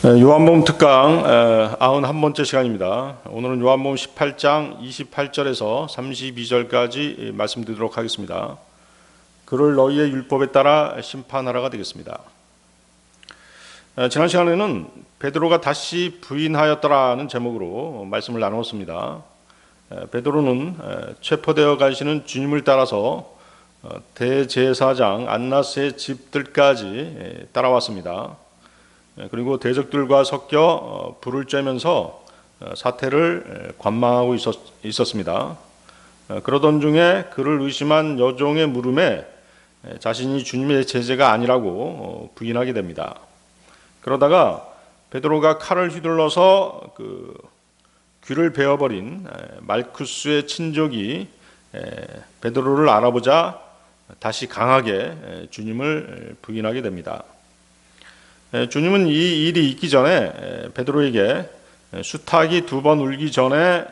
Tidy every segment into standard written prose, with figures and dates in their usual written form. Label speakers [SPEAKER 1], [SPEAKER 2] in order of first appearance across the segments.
[SPEAKER 1] 요한복음 특강 91번째 시간입니다. 오늘은 요한복음 18장 28절에서 32절까지 말씀드리도록 하겠습니다. 그를 너희의 율법에 따라 심판하라가 되겠습니다. 지난 시간에는 베드로가 다시 부인하였더라는 제목으로 말씀을 나누었습니다. 베드로는 체포되어 가시는 주님을 따라서 대제사장 안나스의 집들까지 따라왔습니다. 그리고 대적들과 섞여 불을 쬐면서 사태를 관망하고 있었습니다. 그러던 중에 그를 의심한 여종의 물음에 자신이 주님의 제자가 아니라고 부인하게 됩니다. 그러다가 베드로가 칼을 휘둘러서 귀를 베어버린 말쿠스의 친족이 베드로를 알아보자 다시 강하게 주님을 부인하게 됩니다. 주님은 이 일이 있기 전에 베드로에게 수탉이 2번 울기 전에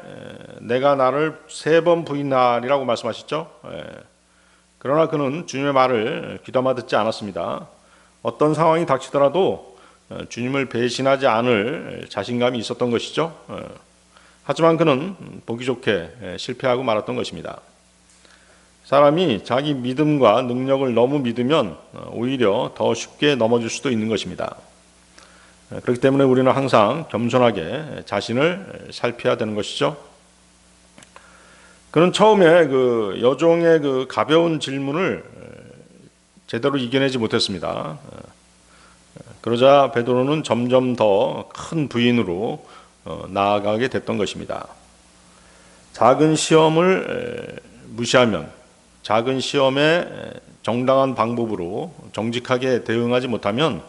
[SPEAKER 1] 내가 나를 3번 부인하리라고 말씀하셨죠. 그러나 그는 주님의 말을 귀담아 듣지 않았습니다. 어떤 상황이 닥치더라도 주님을 배신하지 않을 자신감이 있었던 것이죠. 하지만 그는 보기 좋게 실패하고 말았던 것입니다. 사람이 자기 믿음과 능력을 너무 믿으면 오히려 더 쉽게 넘어질 수도 있는 것입니다. 그렇기 때문에 우리는 항상 겸손하게 자신을 살펴야 되는 것이죠. 그는 처음에 여종의 가벼운 질문을 제대로 이겨내지 못했습니다. 그러자 베드로는 점점 더 큰 부인으로 나아가게 됐던 것입니다. 작은 시험을 무시하면 작은 시험에 정당한 방법으로 정직하게 대응하지 못하면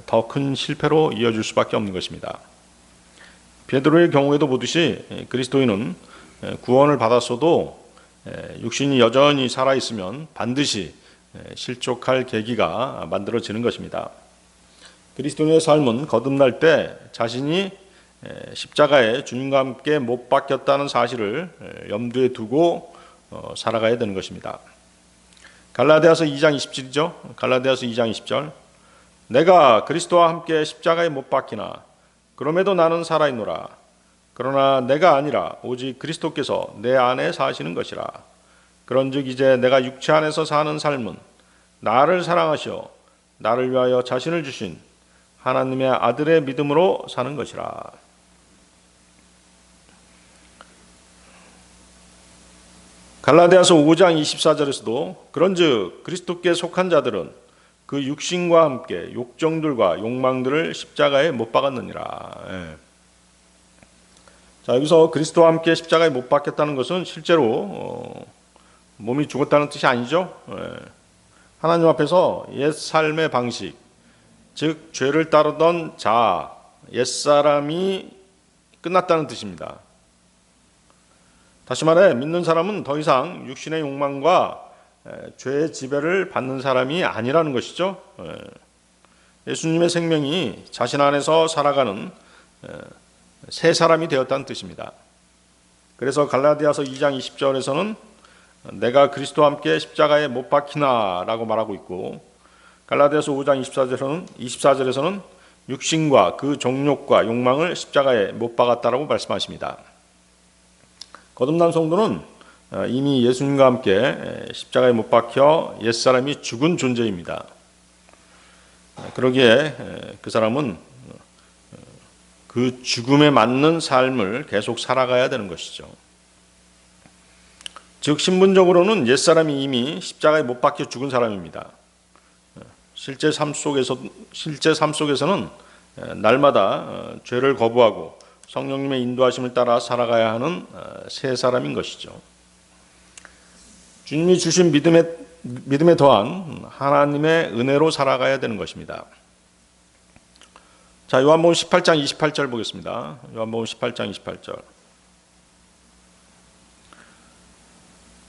[SPEAKER 1] 더 큰 실패로 이어질 수밖에 없는 것입니다. 베드로의 경우에도 보듯이 그리스도인은 구원을 받았어도 육신이 여전히 살아있으면 반드시 실족할 계기가 만들어지는 것입니다. 그리스도인의 삶은 거듭날 때 자신이 십자가에 주님과 함께 못 박혔다는 사실을 염두에 두고 살아가야 되는 것입니다. 갈라디아서 2장 20절이죠. 갈라디아서 2장 20절. 내가 그리스도와 함께 십자가에 못 박히나 그럼에도 나는 살아있노라. 그러나 내가 아니라 오직 그리스도께서 내 안에 사시는 것이라. 그런즉 이제 내가 육체 안에서 사는 삶은 나를 사랑하시어 나를 위하여 자신을 주신 하나님의 아들의 믿음으로 사는 것이라. 갈라디아서 5장 24절에서도 그런즉 그리스도께 속한 자들은 그 육신과 함께 욕정들과 욕망들을 십자가에 못 박았느니라. 자, 여기서 그리스도와 함께 십자가에 못 박혔다는 것은 실제로 몸이 죽었다는 뜻이 아니죠. 하나님 앞에서 옛 삶의 방식, 즉 죄를 따르던 자아, 옛사람이 끝났다는 뜻입니다. 다시 말해 믿는 사람은 더 이상 육신의 욕망과 죄의 지배를 받는 사람이 아니라는 것이죠. 예수님의 생명이 자신 안에서 살아가는 새 사람이 되었다는 뜻입니다. 그래서 갈라디아서 2장 20절에서는 내가 그리스도와 함께 십자가에 못 박히나 라고 말하고 있고, 갈라디아서 5장 24절에서는 육신과 그 정욕과 욕망을 십자가에 못 박았다라고 말씀하십니다. 거듭난 성도는 이미 예수님과 함께 십자가에 못 박혀 옛사람이 죽은 존재입니다. 그러기에 그 사람은 그 죽음에 맞는 삶을 계속 살아가야 되는 것이죠. 즉 신분적으로는 옛사람이 이미 십자가에 못 박혀 죽은 사람입니다. 실제 삶 속에서는 날마다 죄를 거부하고 성령님의 인도하심을 따라 살아가야 하는 새 사람인 것이죠. 주님이 주신 믿음에 더한 하나님의 은혜로 살아가야 되는 것입니다. 자, 요한복음 18장 28절 보겠습니다. 요한복음 18장 28절.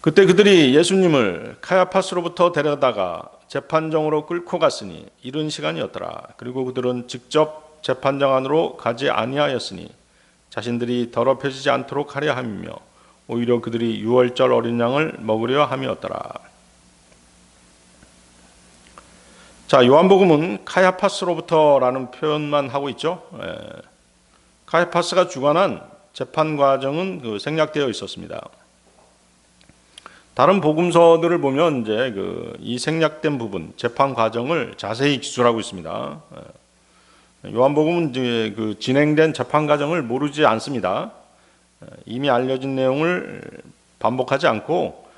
[SPEAKER 1] 그때 그들이 예수님을 카야파스로부터 데려다가 재판정으로 끌고 갔으니 이른 시간이었더라. 그리고 그들은 직접 재판정 안으로 가지 아니하였으니 자신들이 더럽혀지지 않도록 하려 함이며 오히려 그들이 유월절 어린 양을 먹으려 함이었더라. 자, 요한복음은 카야파스로부터라는 표현만 하고 있죠. 카야파스가 주관한 재판 과정은 생략되어 있었습니다. 다른 복음서들을 보면 이제 이 생략된 부분, 재판 과정을 자세히 기술하고 있습니다. 요한복음은 이제 진행된 재판 과정을 모르지 않습니다. 이미 알려진 내용을 반복하지 않고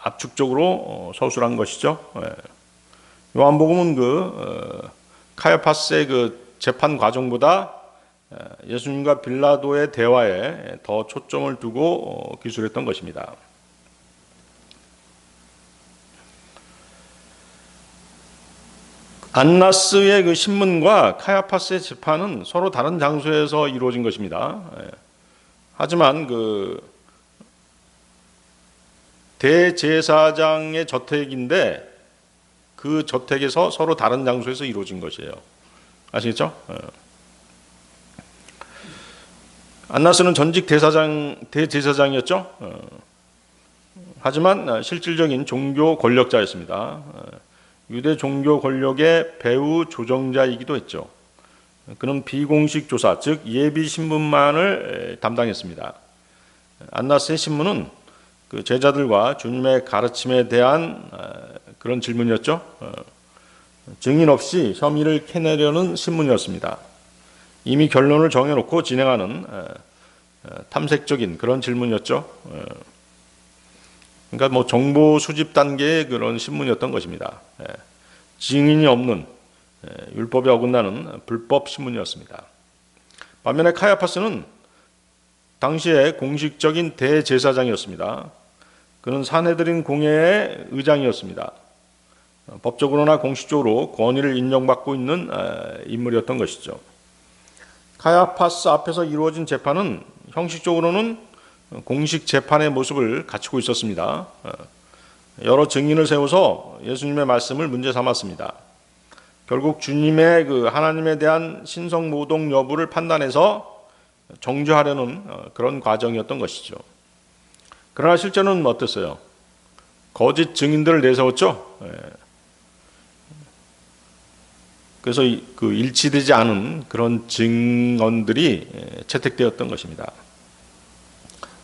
[SPEAKER 1] 압축적으로 서술한 것이죠. 요한복음은 카야파스의 재판 과정보다 예수님과 빌라도의 대화에 더 초점을 두고 기술했던 것입니다. 안나스의 신문과 카야파스의 재판은 서로 다른 장소에서 이루어진 것입니다. 하지만 대제사장의 저택인데 그 저택에서 서로 다른 장소에서 이루어진 것이에요. 아시겠죠? 안나스는 전직 대제사장이었죠. 하지만 실질적인 종교 권력자였습니다. 유대 종교 권력의 배후 조정자이기도 했죠. 그는 비공식 조사, 즉 예비 신문만을 담당했습니다. 안나스의 신문은 제자들과 주님의 가르침에 대한 그런 질문이었죠. 증인 없이 혐의를 캐내려는 신문이었습니다. 이미 결론을 정해놓고 진행하는 탐색적인 그런 질문이었죠. 그러니까 정보 수집 단계의 그런 신문이었던 것입니다. 증인이 없는 율법에 어긋나는 불법 신문이었습니다. 반면에 카야파스는 당시에 공식적인 대제사장이었습니다. 그는 산헤드린 공회의 의장이었습니다. 법적으로나 공식적으로 권위를 인정받고 있는 인물이었던 것이죠. 카야파스 앞에서 이루어진 재판은 형식적으로는 공식 재판의 모습을 갖추고 있었습니다. 여러 증인을 세워서 예수님의 말씀을 문제 삼았습니다. 결국 주님의 하나님에 대한 신성모독 여부를 판단해서 정죄하려는 그런 과정이었던 것이죠. 그러나 실제는 어땠어요? 거짓 증인들을 내세웠죠. 그래서 일치되지 않은 그런 증언들이 채택되었던 것입니다.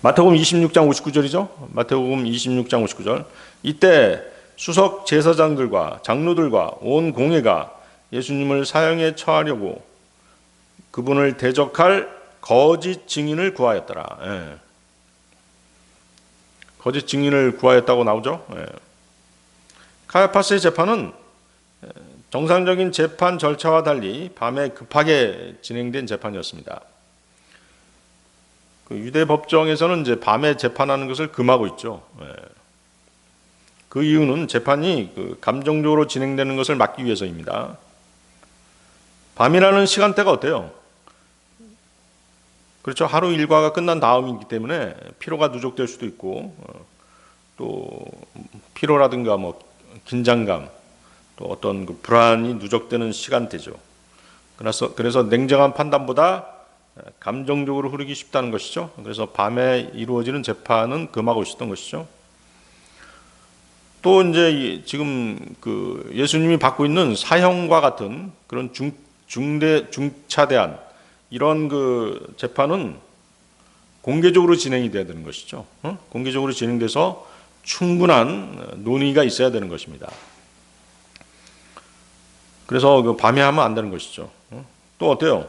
[SPEAKER 1] 마태복음 26장 59절이죠. 마태복음 26장 59절. 이때 수석 제사장들과 장로들과 온 공회가 예수님을 사형에 처하려고 그분을 대적할 거짓 증인을 구하였더라. 거짓 증인을 구하였다고 나오죠. 카야파스의 재판은 정상적인 재판 절차와 달리 밤에 급하게 진행된 재판이었습니다. 유대 법정에서는 이제 밤에 재판하는 것을 금하고 있죠. 그 이유는 재판이 감정적으로 진행되는 것을 막기 위해서입니다. 밤이라는 시간대가 어때요? 그렇죠. 하루 일과가 끝난 다음이기 때문에 피로가 누적될 수도 있고, 또 피로라든가 긴장감, 또 어떤 불안이 누적되는 시간대죠. 그래서 냉정한 판단보다 감정적으로 흐르기 쉽다는 것이죠. 그래서 밤에 이루어지는 재판은 금하고 있었던 것이죠. 또 이제 지금 예수님이 받고 있는 사형과 같은 그런 중차대한 이런 재판은 공개적으로 진행이 돼야 되는 것이죠. 공개적으로 진행돼서 충분한 논의가 있어야 되는 것입니다. 그래서 밤에 하면 안 되는 것이죠. 또 어때요?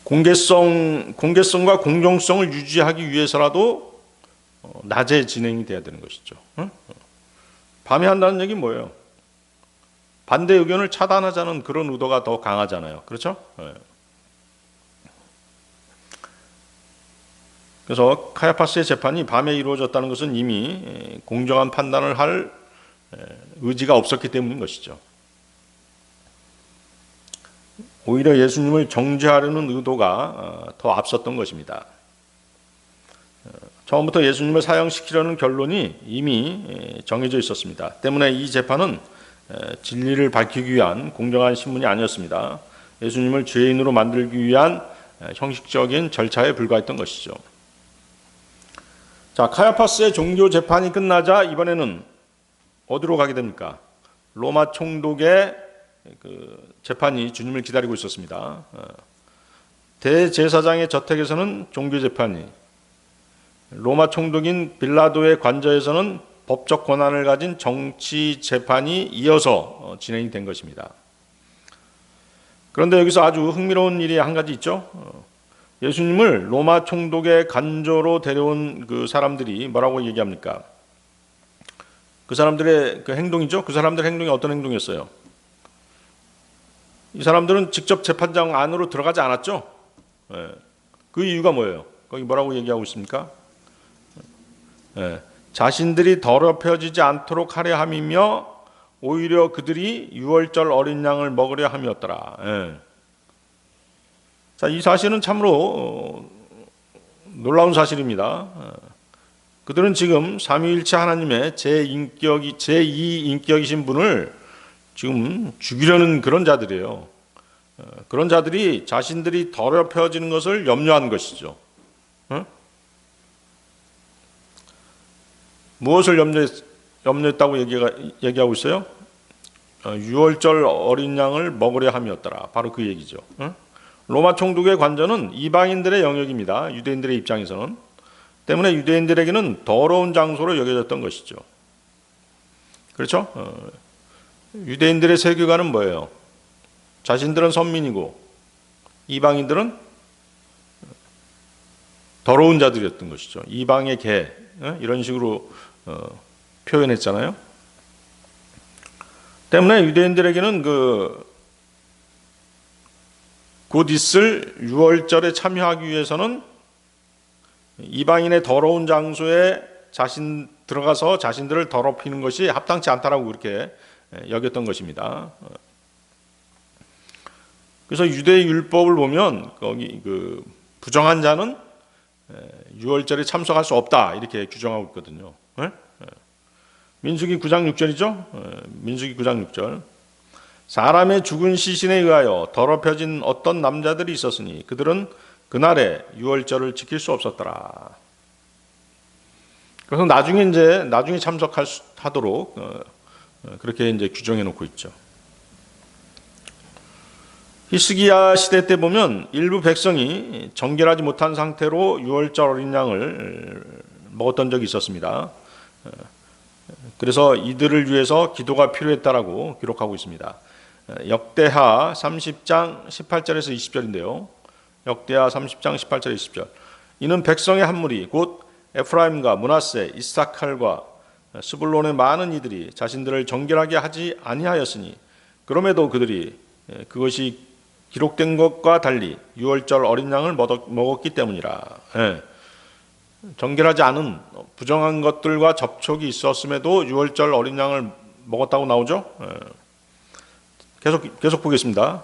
[SPEAKER 1] 공개성과 공정성을 유지하기 위해서라도 낮에 진행이 돼야 되는 것이죠. 밤에 한다는 얘기는 뭐예요? 반대 의견을 차단하자는 그런 의도가 더 강하잖아요. 그렇죠? 그래서 카야파스의 재판이 밤에 이루어졌다는 것은 이미 공정한 판단을 할 의지가 없었기 때문인 것이죠. 오히려 예수님을 정죄하려는 의도가 더 앞섰던 것입니다. 처음부터 예수님을 사형시키려는 결론이 이미 정해져 있었습니다. 때문에 이 재판은 진리를 밝히기 위한 공정한 신문이 아니었습니다. 예수님을 죄인으로 만들기 위한 형식적인 절차에 불과했던 것이죠. 자, 카야파스의 종교 재판이 끝나자 이번에는 어디로 가게 됩니까? 로마 총독의 그 재판이 주님을 기다리고 있었습니다. 대제사장의 저택에서는 종교 재판이, 로마 총독인 빌라도의 관저에서는 법적 권한을 가진 정치 재판이 이어서 진행이 된 것입니다. 그런데 여기서 아주 흥미로운 일이 한 가지 있죠. 예수님을 로마 총독의 관저로 데려온 그 사람들이 뭐라고 얘기합니까? 그 사람들의 그 행동이죠. 그 사람들의 행동이 어떤 행동이었어요? 이 사람들은 직접 재판장 안으로 들어가지 않았죠. 그 이유가 뭐예요? 거기 뭐라고 얘기하고 있습니까? 자신들이 더럽혀지지 않도록 하려 함이며 오히려 그들이 유월절 어린 양을 먹으려 함이었더라. 자, 이 사실은 참으로 놀라운 사실입니다. 그들은 지금 삼위일체 하나님의 제2인격이신 분을 지금 죽이려는 그런 자들이에요. 그런 자들이 자신들이 더럽혀지는 것을 염려한 것이죠. 무엇을 염려했다고 얘기하고 있어요? 유월절 어린 양을 먹으려 함이었더라. 바로 그 얘기죠. 로마 총독의 관저는 이방인들의 영역입니다. 유대인들의 입장에서는. 때문에 유대인들에게는 더러운 장소로 여겨졌던 것이죠. 그렇죠? 유대인들의 세계관은 뭐예요? 자신들은 선민이고 이방인들은 더러운 자들이었던 것이죠. 이방의 개, 이런 식으로 표현했잖아요. 때문에 유대인들에게는 곧 있을 유월절에 참여하기 위해서는 이방인의 더러운 장소에 들어가서 자신들을 더럽히는 것이 합당치 않다라고 그렇게 여겼던 것입니다. 그래서 유대 율법을 보면 거기 그 부정한 자는 유월절에 참석할 수 없다 이렇게 규정하고 있거든요. 민수기 9장 6절이죠. 민수기 9장 6절. 사람의 죽은 시신에 의하여 더럽혀진 어떤 남자들이 있었으니 그들은 그날에 유월절을 지킬 수 없었더라. 그래서 나중에 참석하도록 그렇게 이제 규정해 놓고 있죠. 히스기야 시대 때 보면 일부 백성이 정결하지 못한 상태로 유월절 어린 양을 먹었던 적이 있었습니다. 그래서 이들을 위해서 기도가 필요했다라고 기록하고 있습니다. 역대하 30장 18절에서 20절인데요. 역대하 30장 18절 20절. 이는 백성의 한 무리 곧 에프라임과 므낫세, 이사칼과 스불론의 많은 이들이 자신들을 정결하게 하지 아니하였으니 그럼에도 그들이 그것이 기록된 것과 달리 유월절 어린 양을 먹었기 때문이라. 정결하지 않은 부정한 것들과 접촉이 있었음에도 유월절 어린 양을 먹었다고 나오죠. 계속 보겠습니다.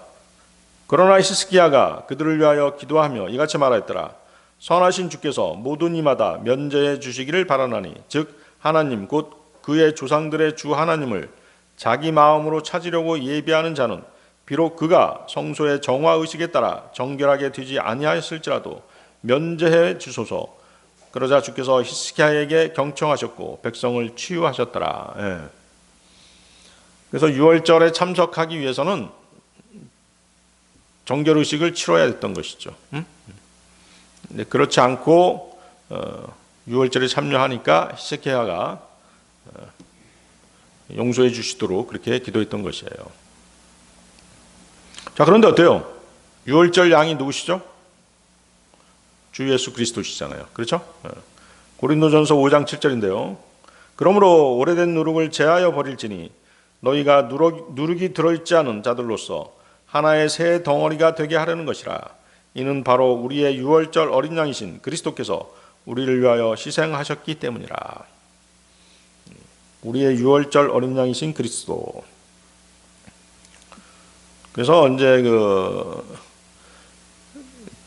[SPEAKER 1] 그러나 히스기야가 그들을 위하여 기도하며 이같이 말하였더라. 선하신 주께서 모든 이마다 면제해 주시기를 바라나니 즉 하나님 곧 그의 조상들의 주 하나님을 자기 마음으로 찾으려고 예비하는 자는 비록 그가 성소의 정화의식에 따라 정결하게 되지 아니하였을지라도 면제해 주소서. 그러자 주께서 히스기야에게 경청하셨고 백성을 치유하셨더라. 그래서 유월절에 참석하기 위해서는 정결의식을 치러야 했던 것이죠. 근데 그렇지 않고 유월절에 참여하니까 히스기야가 용서해 주시도록 그렇게 기도했던 것이에요. 자, 그런데 어때요? 유월절 양이 누구시죠? 주 예수 그리스도시잖아요. 그렇죠? 고린도전서 5장 7절인데요. 그러므로 오래된 누룩을 제하여 버릴지니 너희가 누룩이 들어있지 않은 자들로서 하나의 새 덩어리가 되게 하려는 것이라. 이는 바로 우리의 유월절 어린 양이신 그리스도께서 우리를 위하여 희생하셨기 때문이라. 우리의 유월절 어린 양이신 그리스도. 그래서 이제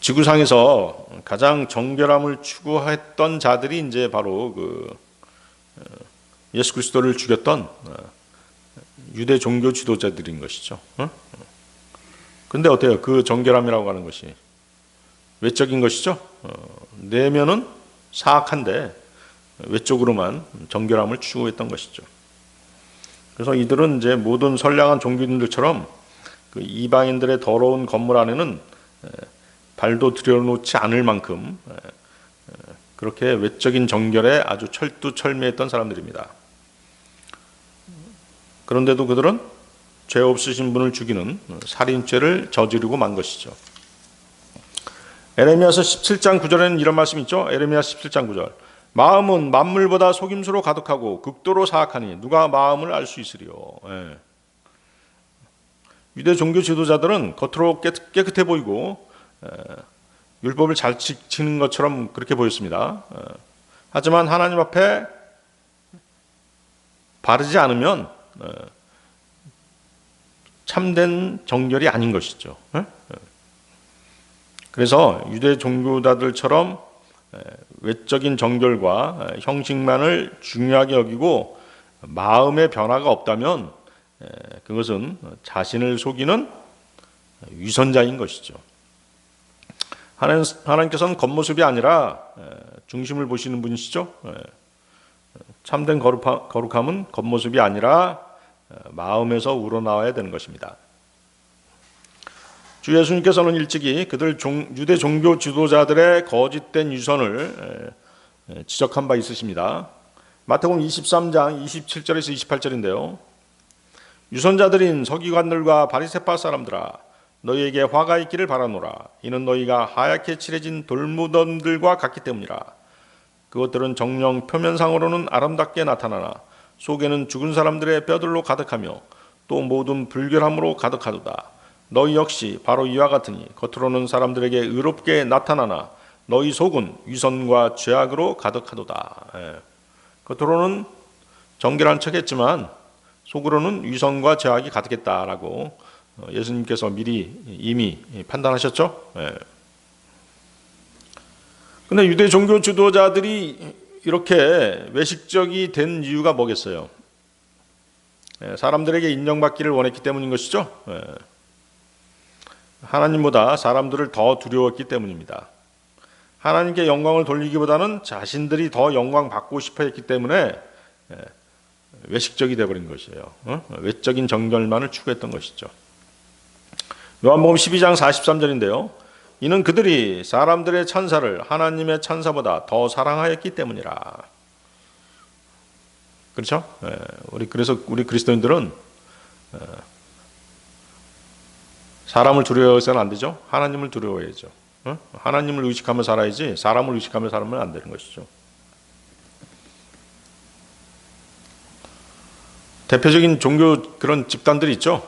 [SPEAKER 1] 지구상에서 가장 정결함을 추구했던 자들이 이제 바로 예수 그리스도를 죽였던 유대 종교 지도자들인 것이죠. 근데 어때요? 그 정결함이라고 하는 것이 외적인 것이죠. 내면은 사악한데 외적으로만 정결함을 추구했던 것이죠. 그래서 이들은 이제 모든 선량한 종교인들처럼 그 이방인들의 더러운 건물 안에는 발도 들여놓지 않을 만큼 그렇게 외적인 정결에 아주 철두철미했던 사람들입니다. 그런데도 그들은 죄 없으신 분을 죽이는 살인죄를 저지르고 만 것이죠. 에레미야서 17장 9절에는 이런 말씀이 있죠. 에레미야 17장 9절. 마음은 만물보다 속임수로 가득하고 극도로 사악하니 누가 마음을 알 수 있으리요. 예. 유대 종교 지도자들은 겉으로 깨끗해 보이고 율법을 잘 지키는 것처럼 그렇게 보였습니다. 하지만 하나님 앞에 바르지 않으면 참된 정결이 아닌 것이죠. 그래서 유대 종교자들처럼 외적인 정결과 형식만을 중요하게 여기고 마음의 변화가 없다면 그것은 자신을 속이는 위선자인 것이죠. 하나님께서는 겉모습이 아니라 중심을 보시는 분이시죠. 참된 거룩함은 겉모습이 아니라 마음에서 우러나와야 되는 것입니다. 주 예수님께서는 일찍이 그들 유대 종교 지도자들의 거짓된 유선을 지적한 바 있으십니다. 마태복음 23장 27절에서 28절인데요. 유선자들인 서기관들과 바리새파 사람들아 너희에게 화가 있기를 바라노라. 이는 너희가 하얗게 칠해진 돌무덤들과 같기 때문이라. 그것들은 정령 표면상으로는 아름답게 나타나나 속에는 죽은 사람들의 뼈들로 가득하며 또 모든 불결함으로 가득하도다. 너희 역시 바로 이와 같으니 겉으로는 사람들에게 의롭게 나타나나 너희 속은 위선과 죄악으로 가득하도다. 겉으로는 정결한 척했지만 속으로는 위선과 죄악이 가득했다라고 예수님께서 미리 이미 판단하셨죠. 그런데 유대 종교 지도자들이 이렇게 외식적이 된 이유가 뭐겠어요? 사람들에게 인정받기를 원했기 때문인 것이죠. 하나님보다 사람들을 더 두려웠기 때문입니다. 하나님께 영광을 돌리기보다는 자신들이 더 영광 받고 싶어 했기 때문에 외식적이 되어버린 것이에요. 외적인 정결만을 추구했던 것이죠. 요한복음 12장 43절인데요. 이는 그들이 사람들의 찬사를 하나님의 찬사보다 더 사랑하였기 때문이라. 그렇죠? 그래서 우리 그리스도인들은 사람을 두려워해서는 안 되죠. 하나님을 두려워해야죠. 하나님을 의식하며 살아야지 사람을 의식하며 살면 안 되는 것이죠. 대표적인 종교 그런 집단들이 있죠.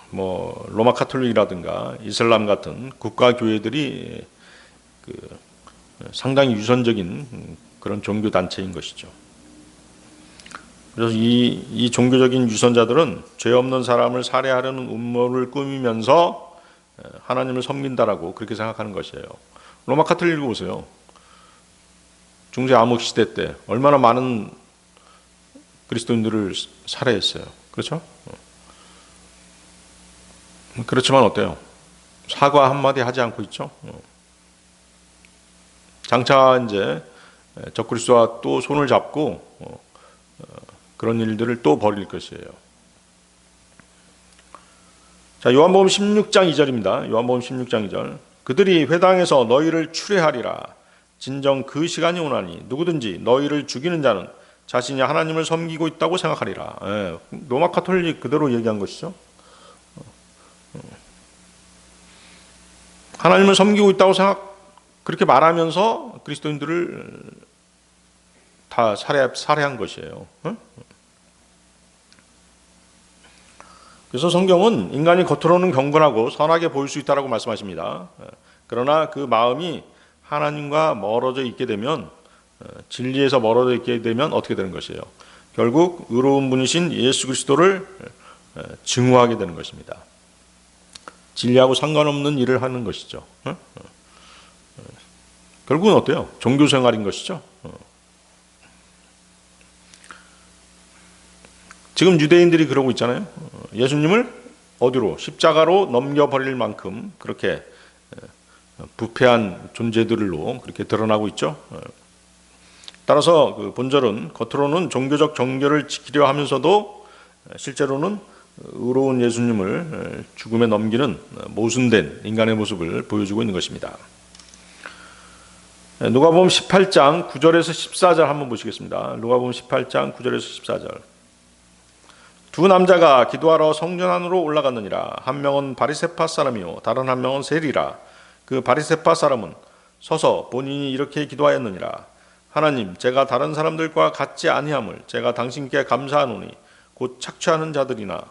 [SPEAKER 1] 뭐 로마 카톨릭이라든가 이슬람 같은 국가 교회들이 상당히 유선적인 그런 종교 단체인 것이죠. 그래서 이 종교적인 유선자들은 죄 없는 사람을 살해하려는 음모를 꾸미면서 하나님을 섬긴다라고 그렇게 생각하는 것이에요. 로마 카톨릭을 보세요. 중세 암흑 시대 때 얼마나 많은 그리스도인들을 살해했어요. 그렇죠? 그렇지만 어때요? 사과 한마디 하지 않고 있죠? 장차 이제 적그리스도와 또 손을 잡고 그런 일들을 또 벌일 것이에요. 자, 요한복음 16장 2절입니다. 요한복음 16장 2절. 그들이 회당에서 너희를 추례하리라. 진정 그 시간이 오나니 누구든지 너희를 죽이는 자는 자신이 하나님을 섬기고 있다고 생각하리라. 로마 카톨릭 그대로 얘기한 것이죠. 하나님을 섬기고 있다고 그렇게 말하면서 그리스도인들을 다 살해한 것이에요. 그래서 성경은 인간이 겉으로는 경건하고 선하게 보일 수 있다고 말씀하십니다. 그러나 그 마음이 하나님과 멀어져 있게 되면 진리에서 멀어져 있게 되면 어떻게 되는 것이에요? 결국 의로운 분이신 예수 그리스도를 증오하게 되는 것입니다. 진리하고 상관없는 일을 하는 것이죠. 결국은 어때요? 종교생활인 것이죠. 지금 유대인들이 그러고 있잖아요. 예수님을 어디로? 십자가로 넘겨버릴 만큼 그렇게 부패한 존재들로 그렇게 드러나고 있죠. 따라서 그 본절은 겉으로는 종교적 정결을 지키려 하면서도 실제로는 의로운 예수님을 죽음에 넘기는 모순된 인간의 모습을 보여주고 있는 것입니다. 누가복음 18장 9절에서 14절 한번 보시겠습니다. 누가복음 18장 9절에서 14절. 두 남자가 기도하러 성전 안으로 올라갔느니라. 한 명은 바리새파 사람이요 다른 한 명은 세리라. 그 바리새파 사람은 서서 본인이 이렇게 기도하였느니라. 하나님, 제가 다른 사람들과 같지 아니함을 제가 당신께 감사하노니 곧 착취하는 자들이나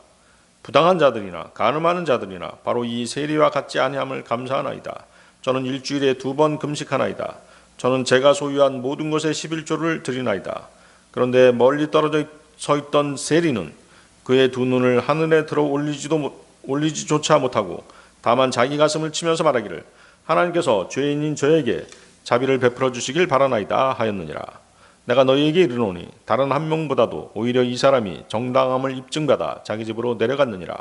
[SPEAKER 1] 부당한 자들이나 간음하는 자들이나 바로 이 세리와 같지 아니함을 감사하나이다. 저는 일주일에 2번 금식하나이다. 저는 제가 소유한 모든 것의 11조를 드리나이다. 그런데 멀리 떨어져 서 있던 세리는 그의 두 눈을 하늘에 들어 올리지조차 못하고 다만 자기 가슴을 치면서 말하기를 하나님께서 죄인인 저에게 자비를 베풀어 주시길 바라나이다 하였느니라. 내가 너희에게 이르노니 다른 한 명보다도 오히려 이 사람이 정당함을 입증받아 자기 집으로 내려갔느니라.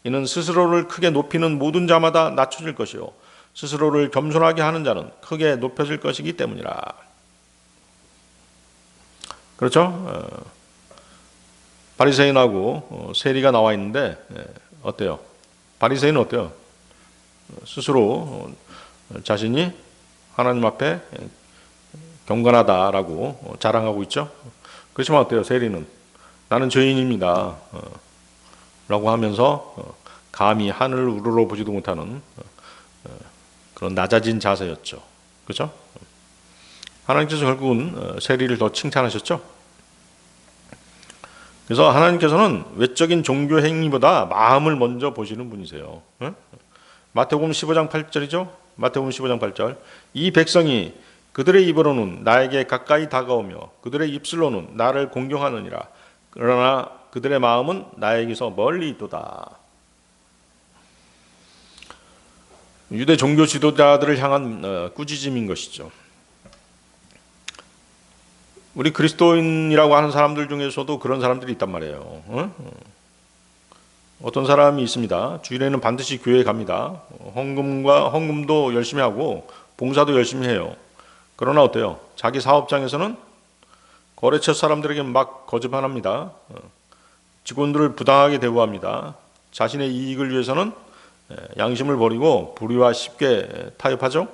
[SPEAKER 1] 이는 스스로를 크게 높이는 모든 자마다 낮춰질 것이요 스스로를 겸손하게 하는 자는 크게 높여질 것이기 때문이라. 그렇죠? 바리새인하고 세리가 나와 있는데 어때요? 바리새인은 어때요? 스스로 자신이 하나님 앞에 경건하다라고 자랑하고 있죠. 그렇지만 어때요? 세리는 나는 죄인입니다 라고 하면서 감히 하늘을 우러러 보지도 못하는 그런 낮아진 자세였죠. 그렇죠? 하나님께서 결국은 세리를 더 칭찬하셨죠. 그래서 하나님께서는 외적인 종교 행위보다 마음을 먼저 보시는 분이세요. 마태복음 15장 8절이죠. 마태복음 15장 8절. 이 백성이 그들의 입으로는 나에게 가까이 다가오며 그들의 입술로는 나를 공경하느니라. 그러나 그들의 마음은 나에게서 멀리 있도다. 유대 종교 지도자들을 향한 꾸짖음인 것이죠. 우리 그리스도인이라고 하는 사람들 중에서도 그런 사람들이 있단 말이에요. 어떤 사람이 있습니다. 주일에는 반드시 교회에 갑니다. 헌금도 열심히 하고 봉사도 열심히 해요. 그러나 어때요? 자기 사업장에서는 거래처 사람들에게 막 거짓말합니다. 직원들을 부당하게 대우합니다. 자신의 이익을 위해서는 양심을 버리고 불의와 쉽게 타협하죠.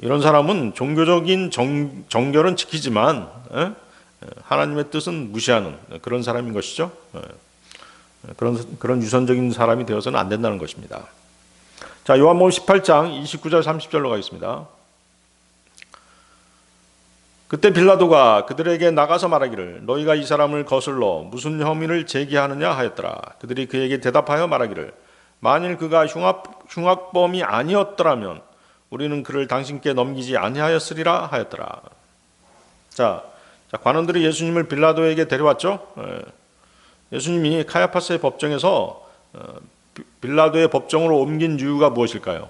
[SPEAKER 1] 이런 사람은 종교적인 정결은 지키지만 하나님의 뜻은 무시하는 그런 사람인 것이죠. 그런 유선적인 사람이 되어서는 안 된다는 것입니다. 자, 요한복음 18장 29절 30절로 가겠습니다. 그때 빌라도가 그들에게 나가서 말하기를 너희가 이 사람을 거슬러 무슨 혐의를 제기하느냐 하였더라. 그들이 그에게 대답하여 말하기를 만일 그가 흉악범이 아니었더라면 우리는 그를 당신께 넘기지 아니하였으리라 하였더라. 자, 관원들이 예수님을 빌라도에게 데려왔죠. 예수님이 카야파스의 법정에서 빌라도의 법정으로 옮긴 이유가 무엇일까요?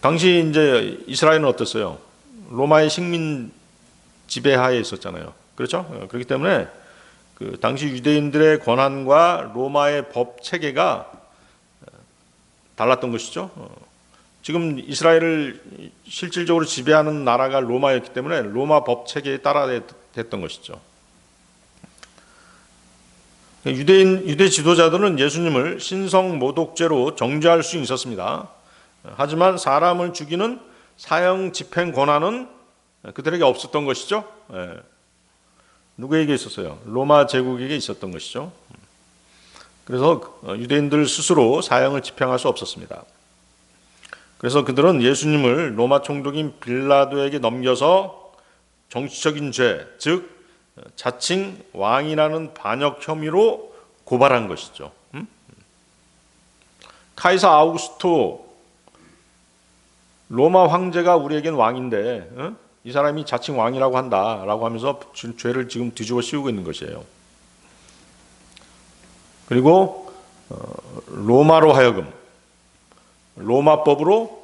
[SPEAKER 1] 당시 이제 이스라엘은 어땠어요? 로마의 식민 지배하에 있었잖아요. 그렇죠? 그렇기 때문에 그 당시 유대인들의 권한과 로마의 법 체계가 달랐던 것이죠. 지금 이스라엘을 실질적으로 지배하는 나라가 로마였기 때문에 로마 법 체계에 따라 됐던 것이죠. 유대 지도자들은 예수님을 신성 모독죄로 정죄할 수 있었습니다. 하지만 사람을 죽이는 사형 집행 권한은 그들에게 없었던 것이죠. 누구에게 있었어요? 로마 제국에게 있었던 것이죠. 그래서 유대인들 스스로 사형을 집행할 수 없었습니다. 그래서 그들은 예수님을 로마 총독인 빌라도에게 넘겨서 정치적인 죄, 즉 자칭 왕이라는 반역 혐의로 고발한 것이죠. 카이사 아우구스토 로마 황제가 우리에겐 왕인데 이 사람이 자칭 왕이라고 한다라고 하면서 죄를 지금 뒤집어 씌우고 있는 것이에요. 그리고 로마로 하여금 로마법에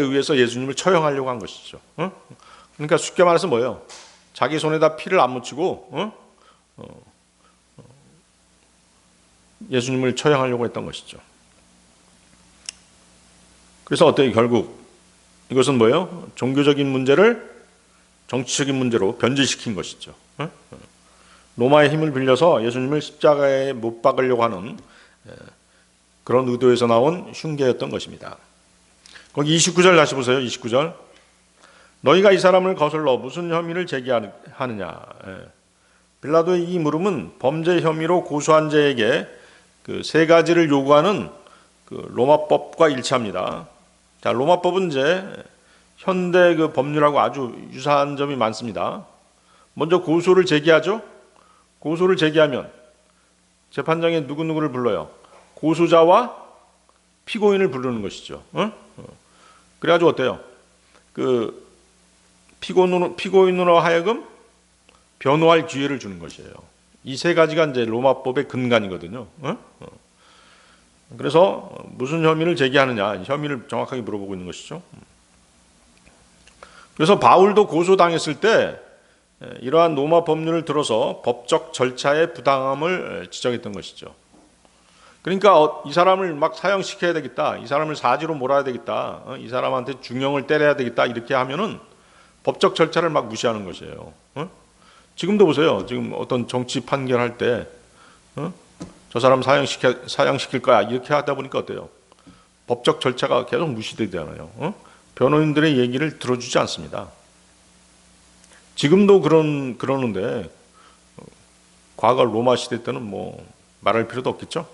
[SPEAKER 1] 의해서 예수님을 처형하려고 한 것이죠. 그러니까 쉽게 말해서 뭐예요? 자기 손에다 피를 안 묻히고 예수님을 처형하려고 했던 것이죠. 그래서 어때요? 결국 이것은 뭐예요? 종교적인 문제를 정치적인 문제로 변질시킨 것이죠. 로마의 힘을 빌려서 예수님을 십자가에 못 박으려고 하는 그런 의도에서 나온 흉계였던 것입니다. 거기 29절 다시 보세요. 29절. 너희가 이 사람을 거슬러 무슨 혐의를 제기하느냐. 빌라도의 이 물음은 범죄 혐의로 고소한 자에게 그 세 가지를 요구하는 그 로마법과 일치합니다. 자, 로마법은 이제 현대 그 법률하고 아주 유사한 점이 많습니다. 먼저 고소를 제기하죠. 고소를 제기하면 재판장에 누구누구를 불러요. 고소자와 피고인을 부르는 것이죠. 그래가지고 어때요? 그 피고인으로 하여금 변호할 기회를 주는 것이에요. 이 세 가지가 이제 로마법의 근간이거든요. 그래서 무슨 혐의를 제기하느냐, 혐의를 정확하게 물어보고 있는 것이죠. 그래서 바울도 고소당했을 때 이러한 로마 법률을 들어서 법적 절차의 부당함을 지적했던 것이죠. 그러니까 이 사람을 막 사형시켜야 되겠다, 이 사람을 사지로 몰아야 되겠다, 이 사람한테 중형을 때려야 되겠다 이렇게 하면은 법적 절차를 막 무시하는 것이에요. 지금도 보세요. 지금 어떤 정치 판결할 때 저 사람 사형시킬 거야 이렇게 하다 보니까 어때요? 법적 절차가 계속 무시되잖아요. 변호인들의 얘기를 들어주지 않습니다. 지금도 그러는데 과거 로마 시대 때는 뭐 말할 필요도 없겠죠.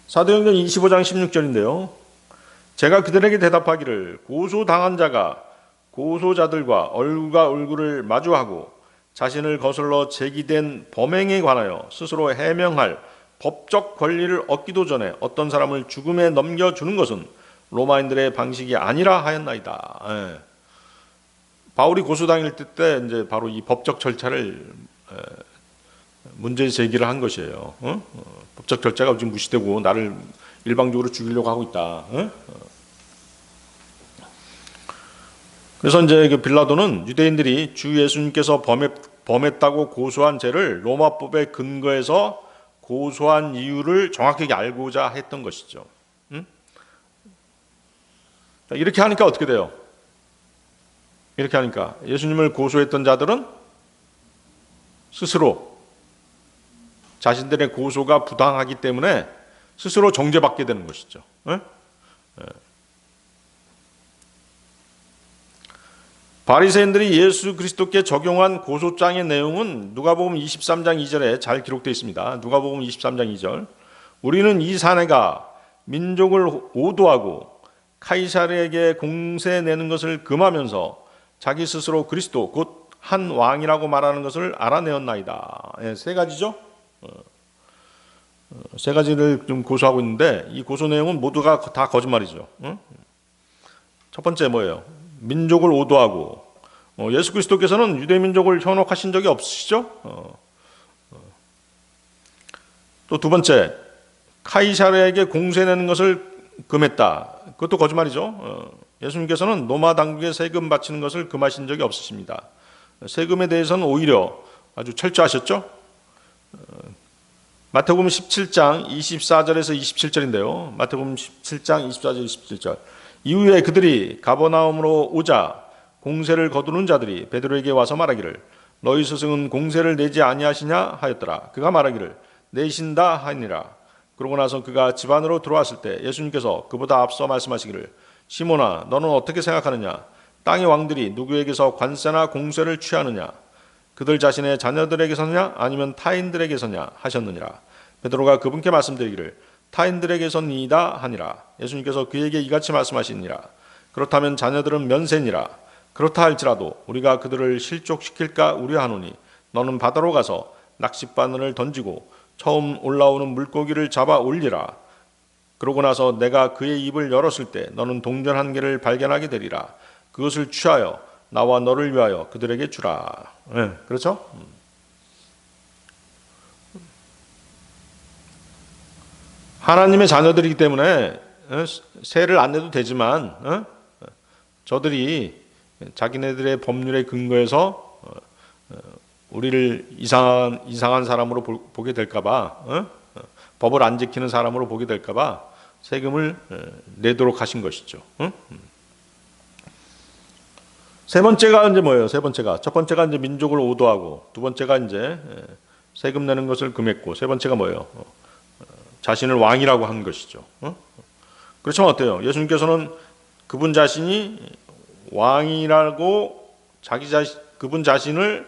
[SPEAKER 1] 사도행전 25장 16절인데요. 제가 그들에게 대답하기를 고소당한 자가 고소자들과 얼굴과 얼굴을 마주하고 자신을 거슬러 제기된 범행에 관하여 스스로 해명할 법적 권리를 얻기도 전에 어떤 사람을 죽음에 넘겨주는 것은 로마인들의 방식이 아니라 하였나이다. 예. 바울이 고소당할 때 이제 바로 이 법적 절차를 문제 제기를 한 것이에요. 법적 절차가 지금 무시되고 나를 일방적으로 죽이려고 하고 있다. 그래서 이제 그 빌라도는 유대인들이 주 예수님께서 범했다고 고소한 죄를 로마법에 근거해서 고소한 이유를 정확하게 알고자 했던 것이죠. 이렇게 하니까 어떻게 돼요? 이렇게 하니까 예수님을 고소했던 자들은 스스로 자신들의 고소가 부당하기 때문에 스스로 정죄받게 되는 것이죠. 바리새인들이 예수 그리스도께 적용한 고소장의 내용은 누가복음 23장 2절에 잘 기록되어 있습니다. 누가복음 23장 2절. 우리는 이 사내가 민족을 오도하고 카이사르에게 공세 내는 것을 금하면서 자기 스스로 그리스도 곧 한 왕이라고 말하는 것을 알아내었나이다. 세 가지죠. 세 가지를 좀 고소하고 있는데 이 고소 내용은 모두가 다 거짓말이죠. 첫 번째 뭐예요? 민족을 오도하고 예수 그리스도께서는 유대 민족을 현혹하신 적이 없으시죠? 또 두 번째 카이사르에게 공세내는 것을 금했다. 그것도 거짓말이죠. 예수님께서는 로마 당국에 세금 바치는 것을 금하신 적이 없으십니다. 세금에 대해서는 오히려 아주 철저하셨죠. 마태복음 17장 24절에서 27절인데요. 마태복음 17장 24절 27절. 이후에 그들이 가버나움으로 오자 공세를 거두는 자들이 베드로에게 와서 말하기를 너희 스승은 공세를 내지 아니하시냐 하였더라. 그가 말하기를 내신다 하니라. 그러고 나서 그가 집 안으로 들어왔을 때 예수님께서 그보다 앞서 말씀하시기를 시몬아 너는 어떻게 생각하느냐? 땅의 왕들이 누구에게서 관세나 공세를 취하느냐? 그들 자신의 자녀들에게서냐 아니면 타인들에게서냐 하셨느니라. 베드로가 그분께 말씀드리기를 타인들에게서니이다 하니라. 예수님께서 그에게 이같이 말씀하시니라. 그렇다면 자녀들은 면세니라. 그렇다 할지라도 우리가 그들을 실족시킬까 우려하노니 너는 바다로 가서 낚싯바늘을 던지고 처음 올라오는 물고기를 잡아 올리라. 그러고 나서 내가 그의 입을 열었을 때 너는 동전 한 개를 발견하게 되리라. 그것을 취하여 나와 너를 위하여 그들에게 주라. 네, 그렇죠? 하나님의 자녀들이기 때문에 세를 안 내도 되지만 저들이 자기네들의 법률에 근거해서 우리를 이상한 사람으로 보게 될까봐 법을 안 지키는 사람으로 보게 될까봐 세금을 내도록 하신 것이죠. 세 번째가 이제 뭐예요? 세 번째가 첫 번째가 이제 민족을 오도하고, 두 번째가 이제 세금 내는 것을 금했고, 세 번째가 뭐예요? 자신을 왕이라고 한 것이죠. 그렇지만 어때요? 예수님께서는 그분 자신이 왕이라고 그분 자신을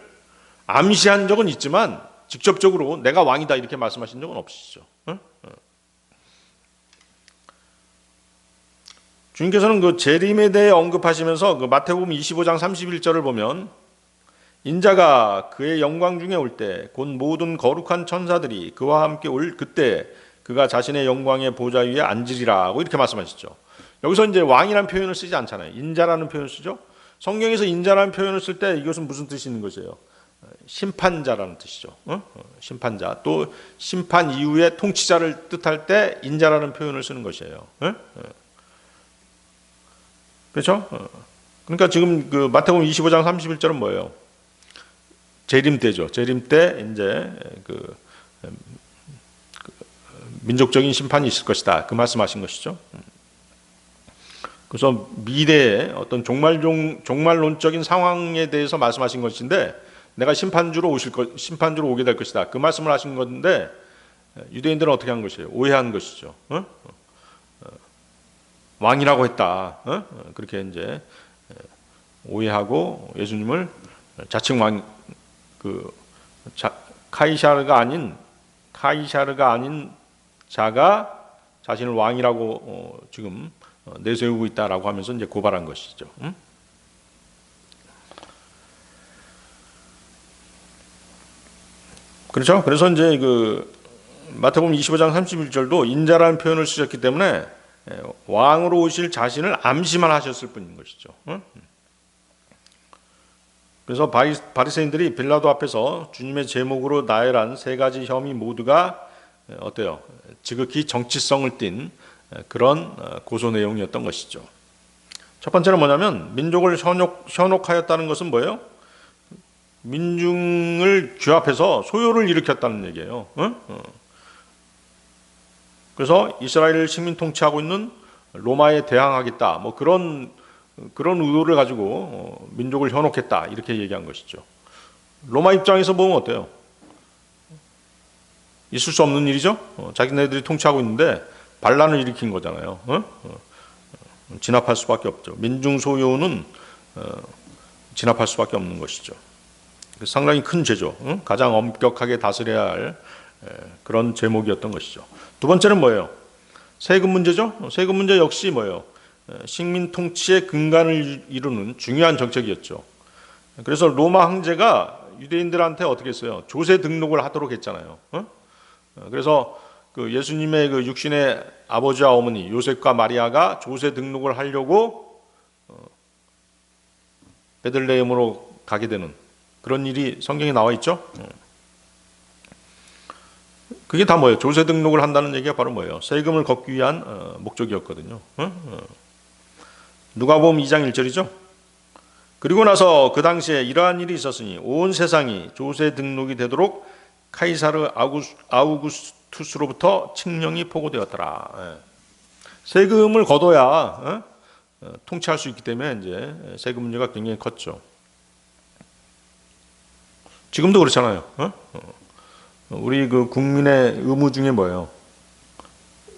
[SPEAKER 1] 암시한 적은 있지만 직접적으로 내가 왕이다 이렇게 말씀하신 적은 없으시죠. 주님께서는 그 재림에 대해 언급하시면서 그 마태복음 25장 31절을 보면, 인자가 그의 영광 중에 올 때 곧 모든 거룩한 천사들이 그와 함께 올 그때 그가 자신의 영광의 보좌 위에 앉으리라고 이렇게 말씀하시죠. 여기서 이제 왕이라는 표현을 쓰지 않잖아요. 인자라는 표현을 쓰죠. 성경에서 인자라는 표현을 쓸 때 이것은 무슨 뜻이 있는 것이에요? 심판자라는 뜻이죠. 심판자. 또 심판 이후의 통치자를 뜻할 때 인자라는 표현을 쓰는 것이에요. 그렇죠? 그러니까 지금 그 마태복음 25장 31절은 뭐예요? 재림 때죠. 재림 때 이제 그 민족적인 심판이 있을 것이다. 그 말씀하신 것이죠. 그래서 미래의 어떤 종말론적인 상황에 대해서 말씀하신 것인데, 내가 심판주로 오게 될 것이다. 그 말씀을 하신 건데, 유대인들은 어떻게 한 것이에요? 오해한 것이죠. 왕이라고 했다. 그렇게 이제 오해하고 예수님을 자칭 왕, 카이사르가 아닌 자가 자신을 왕이라고 지금 내세우고 있다라고 하면서 이제 고발한 것이죠. 그렇죠? 그래서 이제 그 마태복음 25장 31절도 인자라는 표현을 쓰셨기 때문에 왕으로 오실 자신을 암시만 하셨을 뿐인 것이죠. 그래서 바리새인들이 빌라도 앞에서 주님의 제목으로 나열한 세 가지 혐의 모두가 어때요? 지극히 정치성을 띤 그런 고소 내용이었던 것이죠. 첫 번째는 뭐냐면, 민족을 현혹하였다는 것은 뭐예요? 민중을 규합해서 소요를 일으켰다는 얘기예요. 그래서 이스라엘을 식민 통치하고 있는 로마에 대항하겠다, 뭐 그런 의도를 가지고 민족을 현혹했다 이렇게 얘기한 것이죠. 로마 입장에서 보면 어때요? 있을 수 없는 일이죠. 자기네들이 통치하고 있는데 반란을 일으킨 거잖아요. 진압할 수밖에 없죠. 민중 소유는 진압할 수밖에 없는 것이죠. 상당히 큰 죄죠. 가장 엄격하게 다스려야 할 그런 제목이었던 것이죠. 두 번째는 뭐예요? 세금 문제죠. 세금 문제 역시 뭐예요? 식민 통치의 근간을 이루는 중요한 정책이었죠. 그래서 로마 황제가 유대인들한테 어떻게 했어요? 조세 등록을 하도록 했잖아요. 그래서 그 예수님의 그 육신의 아버지와 어머니 요셉과 마리아가 조세 등록을 하려고 베들레헴으로 가게 되는 그런 일이 성경에 나와 있죠. 그게 다 뭐예요? 조세 등록을 한다는 얘기가 바로 뭐예요? 세금을 걷기 위한 목적이었거든요. 누가복음 2장 1절이죠. 그리고 나서 그 당시에 이러한 일이 있었으니 온 세상이 조세 등록이 되도록 카이사르 아우구스투스로부터 칙령이 포고되었더라. 세금을 걷어야 통치할 수 있기 때문에 이제 세금 문제가 굉장히 컸죠. 지금도 그렇잖아요. 우리 그 국민의 의무 중에 뭐예요?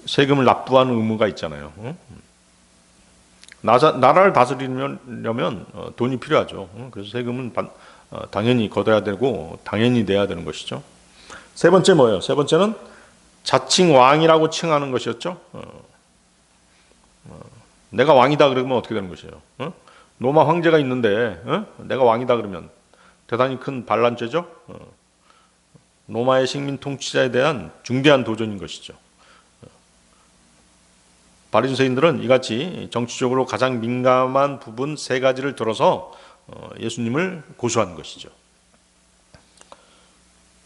[SPEAKER 1] 세금을 납부하는 의무가 있잖아요. 나라를 다스리려면 돈이 필요하죠. 그래서 세금은 당연히 걷어야 되고 당연히 내야 되는 것이죠. 세 번째 뭐예요? 세 번째는 자칭 왕이라고 칭하는 것이었죠. 내가 왕이다 그러면 어떻게 되는 것이에요? 로마 황제가 있는데 내가 왕이다 그러면 대단히 큰 반란죄죠. 로마의 식민 통치자에 대한 중대한 도전인 것이죠. 바리새인들은 이같이 정치적으로 가장 민감한 부분 세 가지를 들어서 예수님을 고소한 것이죠.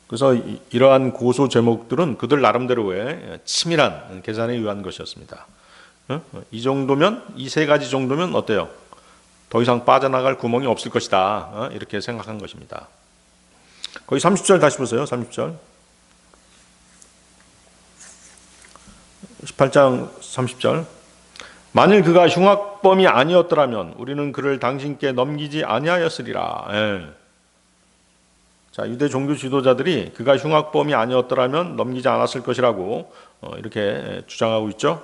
[SPEAKER 1] 그래서 이러한 고소 제목들은 그들 나름대로의 치밀한 계산에 의한 것이었습니다. 이 정도면, 이 세 가지 정도면 어때요? 더 이상 빠져나갈 구멍이 없을 것이다. 이렇게 생각한 것입니다. 거기 30절 다시 보세요. 30절. 18장 30절. 만일 그가 흉악범이 아니었더라면 우리는 그를 당신께 넘기지 아니하였으리라. 예. 자, 유대 종교 지도자들이 그가 흉악범이 아니었더라면 넘기지 않았을 것이라고 이렇게 주장하고 있죠.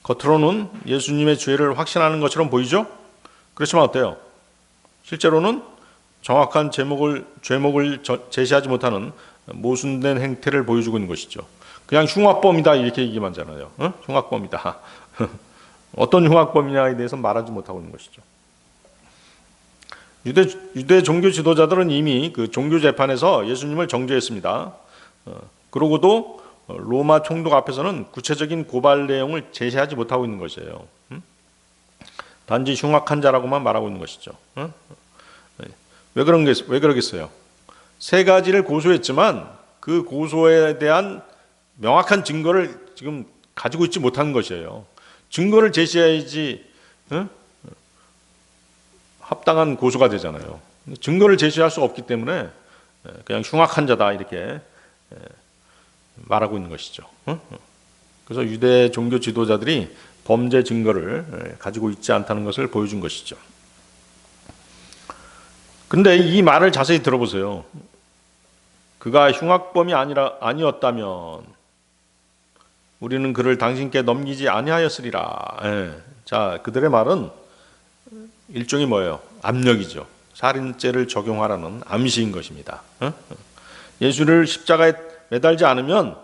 [SPEAKER 1] 겉으로는 예수님의 죄를 확신하는 것처럼 보이죠. 그렇지만 어때요? 실제로는 정확한 죄목을 제시하지 못하는 모순된 행태를 보여주고 있는 것이죠. 그냥 흉악범이다 이렇게 얘기만 하잖아요. 흉악범이다. 어떤 흉악범이냐에 대해서 말하지 못하고 있는 것이죠. 유대 종교 지도자들은 이미 그 종교 재판에서 예수님을 정죄했습니다. 그러고도 로마 총독 앞에서는 구체적인 고발 내용을 제시하지 못하고 있는 것이에요. 단지 흉악한 자라고만 말하고 있는 것이죠. 왜 그러겠어요? 세 가지를 고소했지만 그 고소에 대한 명확한 증거를 지금 가지고 있지 못한 것이에요. 증거를 제시해야지 합당한 고소가 되잖아요. 증거를 제시할 수 없기 때문에 그냥 흉악한 자다 이렇게 말하고 있는 것이죠. 그래서 유대 종교 지도자들이 범죄 증거를 가지고 있지 않다는 것을 보여준 것이죠. 근데 이 말을 자세히 들어보세요. 그가 흉악범이 아니었다면 우리는 그를 당신께 넘기지 아니하였으리라. 자, 그들의 말은 일종의 뭐예요? 압력이죠. 살인죄를 적용하라는 암시인 것입니다. 예수를 십자가에 매달지 않으면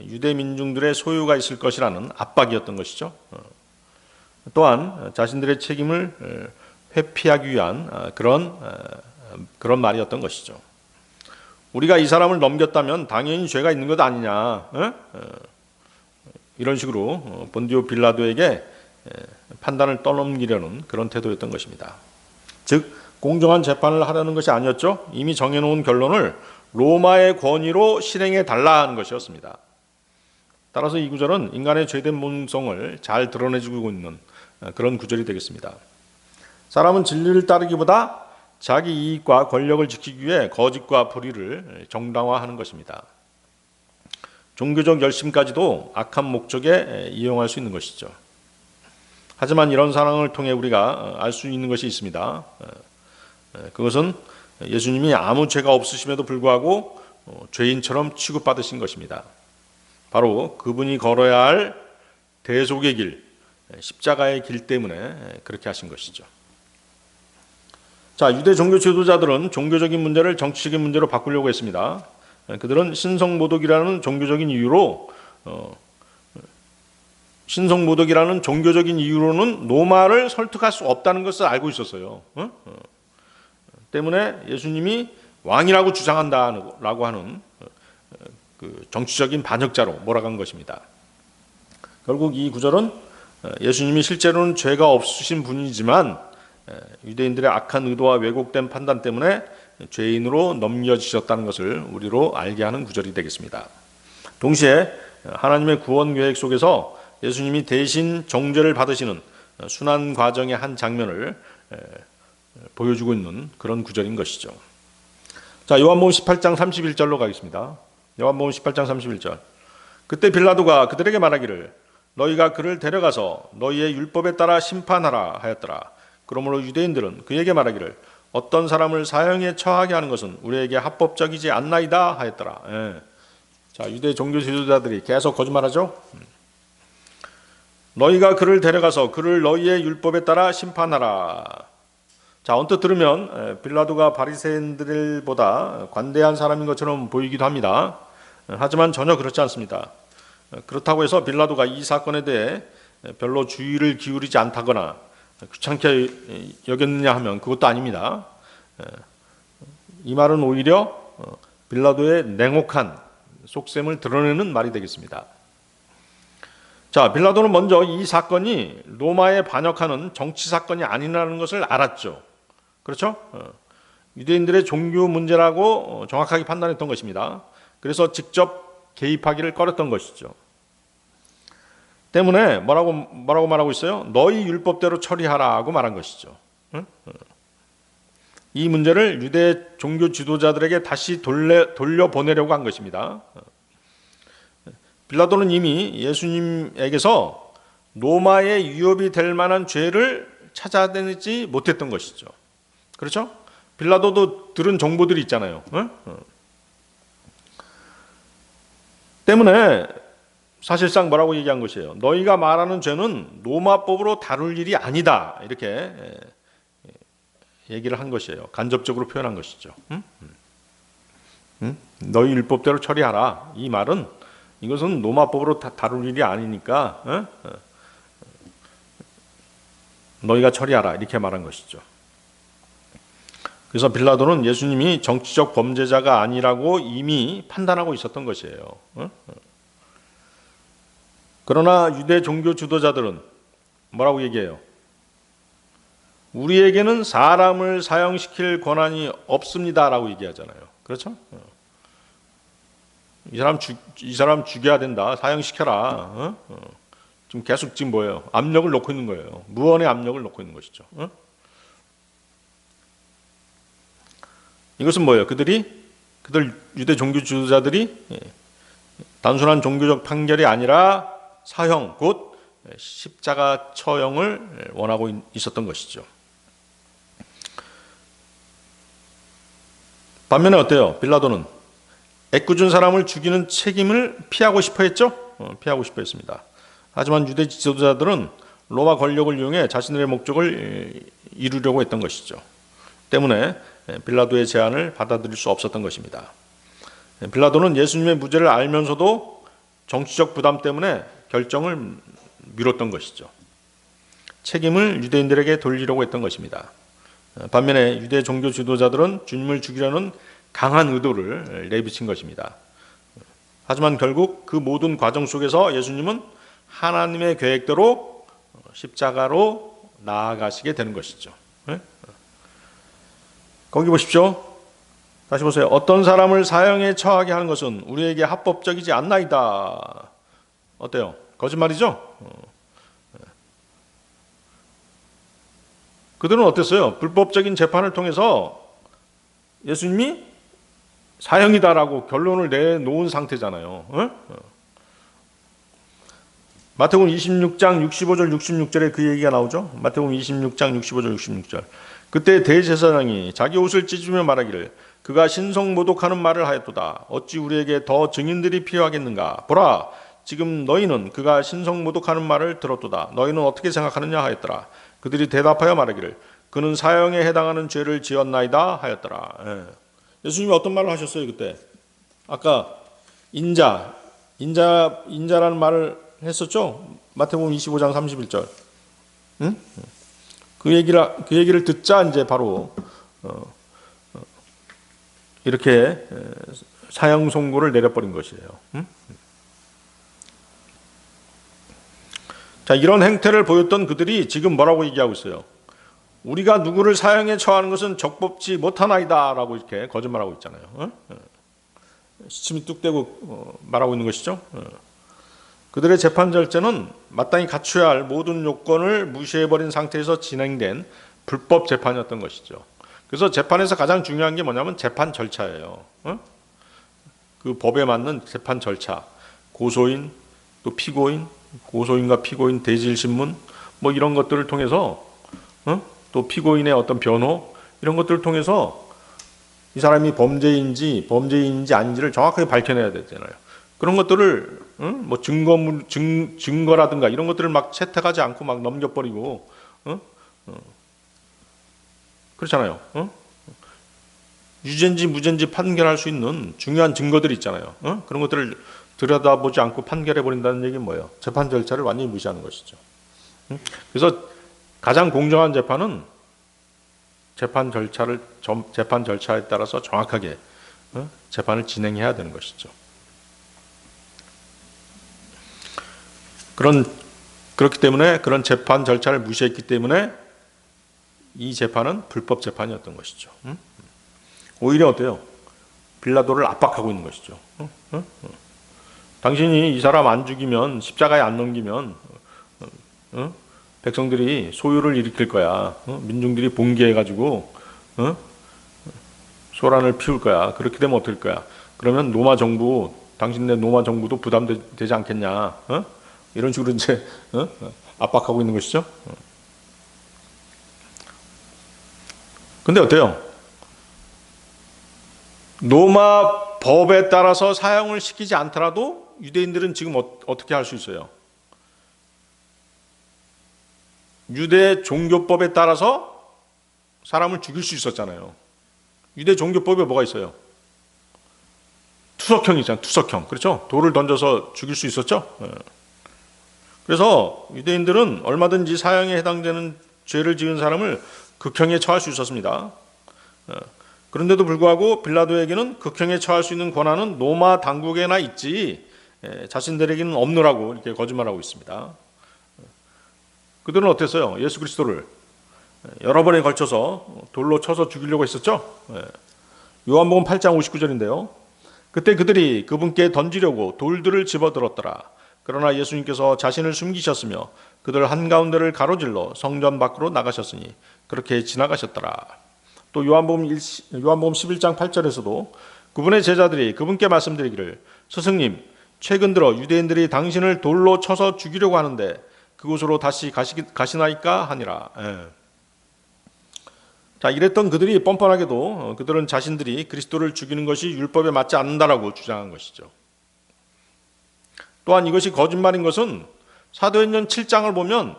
[SPEAKER 1] 유대 민중들의 소유가 있을 것이라는 압박이었던 것이죠. 또한 자신들의 책임을 회피하기 위한 그런 말이었던 것이죠. 우리가 이 사람을 넘겼다면 당연히 죄가 있는 것 아니냐. 이런 식으로 본디오 빌라도에게 판단을 떠넘기려는 그런 태도였던 것입니다. 즉 공정한 재판을 하려는 것이 아니었죠. 이미 정해놓은 결론을 로마의 권위로 실행해 달라 하는 것이었습니다. 따라서 이 구절은 인간의 죄된 본성을 잘 드러내주고 있는 그런 구절이 되겠습니다. 사람은 진리를 따르기보다 자기 이익과 권력을 지키기 위해 거짓과 불의를 정당화하는 것입니다. 종교적 열심까지도 악한 목적에 이용할 수 있는 것이죠. 하지만 이런 상황을 통해 우리가 알 수 있는 것이 있습니다. 그것은 예수님이 아무 죄가 없으심에도 불구하고 죄인처럼 취급받으신 것입니다. 바로 그분이 걸어야 할 대속의 길, 십자가의 길 때문에 그렇게 하신 것이죠. 자, 유대 종교 지도자들은 종교적인 문제를 정치적인 문제로 바꾸려고 했습니다. 그들은 신성모독이라는 종교적인 이유로는 로마를 설득할 수 없다는 것을 알고 있었어요. 때문에 예수님이 왕이라고 주장한다라고 하는 그 정치적인 반역자로 몰아간 것입니다. 결국 이 구절은 예수님이 실제로는 죄가 없으신 분이지만 유대인들의 악한 의도와 왜곡된 판단 때문에 죄인으로 넘겨지셨다는 것을 우리로 알게 하는 구절이 되겠습니다. 동시에 하나님의 구원 계획 속에서 예수님이 대신 정죄를 받으시는 순환 과정의 한 장면을 보여주고 있는 그런 구절인 것이죠. 자, 요한복음 18장 31절로 가겠습니다. 요한복음 18장 31절. 그때 빌라도가 그들에게 말하기를 너희가 그를 데려가서 너희의 율법에 따라 심판하라 하였더라. 그러므로 유대인들은 그에게 말하기를 어떤 사람을 사형에 처하게 하는 것은 우리에게 합법적이지 않나이다 하였더라. 자, 유대 종교 지도자들이 계속 거짓말하죠. 너희가 그를 데려가서 그를 너희의 율법에 따라 심판하라. 자, 언뜻 들으면 빌라도가 바리새인들보다 관대한 사람인 것처럼 보이기도 합니다. 하지만 전혀 그렇지 않습니다. 그렇다고 해서 빌라도가 이 사건에 대해 별로 주의를 기울이지 않다거나 귀찮게 여겼느냐 하면 그것도 아닙니다. 이 말은 오히려 빌라도의 냉혹한 속셈을 드러내는 말이 되겠습니다. 자, 빌라도는 먼저 이 사건이 로마에 반역하는 정치 사건이 아니라는 것을 알았죠. 그렇죠? 유대인들의 종교 문제라고 정확하게 판단했던 것입니다. 그래서 직접 개입하기를 꺼렸던 것이죠. 때문에 뭐라고 말하고 있어요? 너희 율법대로 처리하라고 말한 것이죠. 이 문제를 유대 종교 지도자들에게 다시 돌려보내려고 한 것입니다. 빌라도는 이미 예수님에게서 로마의 위협이 될 만한 죄를 찾아내지 못했던 것이죠. 그렇죠? 빌라도도 들은 정보들이 있잖아요. 때문에 사실상 뭐라고 얘기한 것이에요? 너희가 말하는 죄는 로마법으로 다룰 일이 아니다. 이렇게 얘기를 한 것이에요. 간접적으로 표현한 것이죠. 너희 율법대로 처리하라. 이 말은 이것은 로마법으로 다룰 일이 아니니까 너희가 처리하라. 이렇게 말한 것이죠. 그래서 빌라도는 예수님이 정치적 범죄자가 아니라고 이미 판단하고 있었던 것이에요. 그러나 유대 종교 지도자들은 뭐라고 얘기해요? 우리에게는 사람을 사형시킬 권한이 없습니다라고 얘기하잖아요. 그렇죠? 이 사람 죽여야 된다. 사형시켜라. 지금 계속 지금 뭐예요? 압력을 놓고 있는 거예요. 무언의 압력을 놓고 있는 것이죠. 이것은 뭐예요? 그들 유대 종교 지도자들이 단순한 종교적 판결이 아니라 사형, 곧 십자가 처형을 원하고 있었던 것이죠. 반면에 어때요? 빌라도는 애꿎은 사람을 죽이는 책임을 피하고 싶어 했죠? 피하고 싶어 했습니다. 하지만 유대 지도자들은 로마 권력을 이용해 자신들의 목적을 이루려고 했던 것이죠. 때문에 빌라도의 제안을 받아들일 수 없었던 것입니다. 빌라도는 예수님의 무죄를 알면서도 정치적 부담 때문에 결정을 미뤘던 것이죠. 책임을 유대인들에게 돌리려고 했던 것입니다. 반면에 유대 종교 지도자들은 주님을 죽이려는 강한 의도를 내비친 것입니다. 하지만 결국 그 모든 과정 속에서 예수님은 하나님의 계획대로 십자가로 나아가시게 되는 것이죠. 거기 보십시오. 다시 보세요. 어떤 사람을 사형에 처하게 하는 것은 우리에게 합법적이지 않나이다. 어때요? 거짓말이죠? 그들은 어땠어요? 불법적인 재판을 통해서 예수님이 사형이다라고 결론을 내놓은 상태잖아요. 마태복음 26장 65절 66절에 그 얘기가 나오죠. 마태복음 26장 65절 66절. 그때 대제사장이 자기 옷을 찢으며 말하기를 그가 신성모독하는 말을 하였도다. 어찌 우리에게 더 증인들이 필요하겠는가? 보라, 지금 너희는 그가 신성모독하는 말을 들었도다. 너희는 어떻게 생각하느냐 하였더라. 그들이 대답하여 말하기를 그는 사형에 해당하는 죄를 지었나이다 하였더라. 예수님이 어떤 말을 하셨어요 그때? 아까 인자라는 말을 했었죠. 마태복음 25장 31절. 응? 그 얘기를 듣자 이제 바로 이렇게 사형 선고를 내려버린 것이에요. 응? 자, 이런 행태를 보였던 그들이 지금 뭐라고 얘기하고 있어요? 우리가 누구를 사형에 처하는 것은 적법치 못하나이다라고 이렇게 거짓말하고 있잖아요. 시침이 뚝 떼고 말하고 있는 것이죠. 그들의 재판 절차는 마땅히 갖춰야 할 모든 요건을 무시해버린 상태에서 진행된 불법 재판이었던 것이죠. 그래서 재판에서 가장 중요한 게 뭐냐면 재판 절차예요. 그 법에 맞는 재판 절차, 고소인, 또 피고인, 고소인과 피고인 대질신문 뭐 이런 것들을 통해서 또 피고인의 어떤 변호 이런 것들을 통해서 이 사람이 범죄인지 아닌지를 정확하게 밝혀내야 되잖아요. 그런 것들을 뭐 증거라든가 이런 것들을 막 채택하지 않고 막 넘겨버리고 그렇잖아요. 유죄인지 무죄인지 판결할 수 있는 중요한 증거들이 있잖아요. 그런 것들을 들여다보지 않고 판결해버린다는 얘기는 뭐예요? 재판 절차를 완전히 무시하는 것이죠. 그래서 가장 공정한 재판은 재판 절차에 따라서 정확하게 재판을 진행해야 되는 것이죠. 그렇기 때문에 그런 재판 절차를 무시했기 때문에 이 재판은 불법 재판이었던 것이죠. 오히려 어때요? 빌라도를 압박하고 있는 것이죠. 당신이 이 사람 안 죽이면 십자가에 안 넘기면 백성들이 소요를 일으킬 거야. 민중들이 봉기해가지고 소란을 피울 거야. 그렇게 되면 어떨 거야? 그러면 당신네 로마 정부도 부담되지 않겠냐? 이런 식으로 이제 압박하고 있는 것이죠. 근데 어때요? 로마 법에 따라서 사형을 시키지 않더라도 유대인들은 지금 어떻게 할 수 있어요? 유대 종교법에 따라서 사람을 죽일 수 있었잖아요. 유대 종교법에 뭐가 있어요? 투석형이잖아요. 투석형. 그렇죠? 돌을 던져서 죽일 수 있었죠? 그래서 유대인들은 얼마든지 사형에 해당되는 죄를 지은 사람을 극형에 처할 수 있었습니다. 그런데도 불구하고 빌라도에게는 극형에 처할 수 있는 권한은 로마 당국에나 있지 자신들에게는 없노라고 이렇게 거짓말하고 있습니다. 그들은 어땠어요? 예수 그리스도를 여러 번에 걸쳐서 돌로 쳐서 죽이려고 했었죠. 요한복음 8장 59절인데요. 그때 그들이 그분께 던지려고 돌들을 집어들었더라. 그러나 예수님께서 자신을 숨기셨으며 그들 한가운데를 가로질러 성전 밖으로 나가셨으니 그렇게 지나가셨더라. 또 요한복음 11장 8절에서도 그분의 제자들이 그분께 말씀드리기를 스승님 최근 들어 유대인들이 당신을 돌로 쳐서 죽이려고 하는데 그곳으로 다시 가시나이까 하니라. 자, 이랬던 그들이 뻔뻔하게도 그들은 자신들이 그리스도를 죽이는 것이 율법에 맞지 않는다라고 주장한 것이죠. 또한 이것이 거짓말인 것은 사도행전 7장을 보면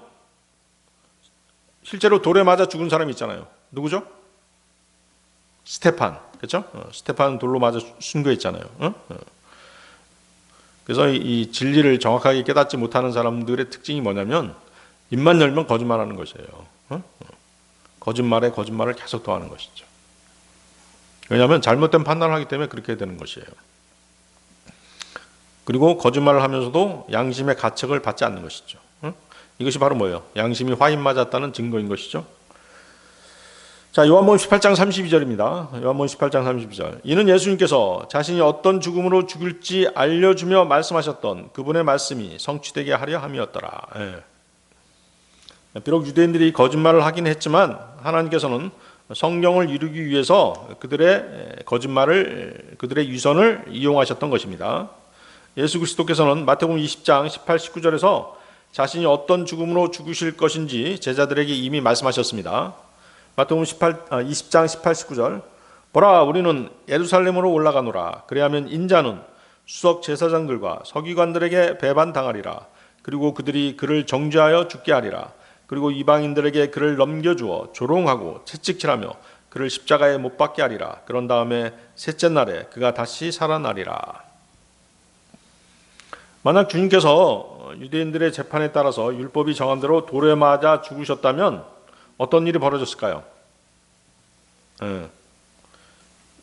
[SPEAKER 1] 실제로 돌에 맞아 죽은 사람이 있잖아요. 누구죠? 스테판. 그렇죠? 스테판 돌로 맞아 순교했잖아요. 그래서 이 진리를 정확하게 깨닫지 못하는 사람들의 특징이 뭐냐면 입만 열면 거짓말하는 것이에요. 거짓말에 거짓말을 계속 더하는 것이죠. 왜냐하면 잘못된 판단을 하기 때문에 그렇게 되는 것이에요. 그리고 거짓말을 하면서도 양심의 가책을 받지 않는 것이죠. 이것이 바로 뭐예요? 양심이 화인 맞았다는 증거인 것이죠. 자, 요한복음 18장 32절입니다. 요한복음 18장 32절. 이는 예수님께서 자신이 어떤 죽음으로 죽을지 알려주며 말씀하셨던 그분의 말씀이 성취되게 하려 함이었더라. 비록 유대인들이 거짓말을 하긴 했지만 하나님께서는 성경을 이루기 위해서 그들의 거짓말을, 그들의 위선을 이용하셨던 것입니다. 예수 그리스도께서는 마태복음 20장 18, 19절에서 자신이 어떤 죽음으로 죽으실 것인지 제자들에게 이미 말씀하셨습니다. 마태복음 20장 18, 19절. 보라, 우리는 예루살렘으로 올라가노라. 그리하면 인자는 수석 제사장들과 서기관들에게 배반당하리라. 그리고 그들이 그를 정죄하여 죽게 하리라. 그리고 이방인들에게 그를 넘겨주어 조롱하고 채찍질하며 그를 십자가에 못 박게 하리라. 그런 다음에 셋째 날에 그가 다시 살아나리라. 만약 주님께서 유대인들의 재판에 따라서 율법이 정한 대로 돌에 맞아 죽으셨다면 어떤 일이 벌어졌을까요?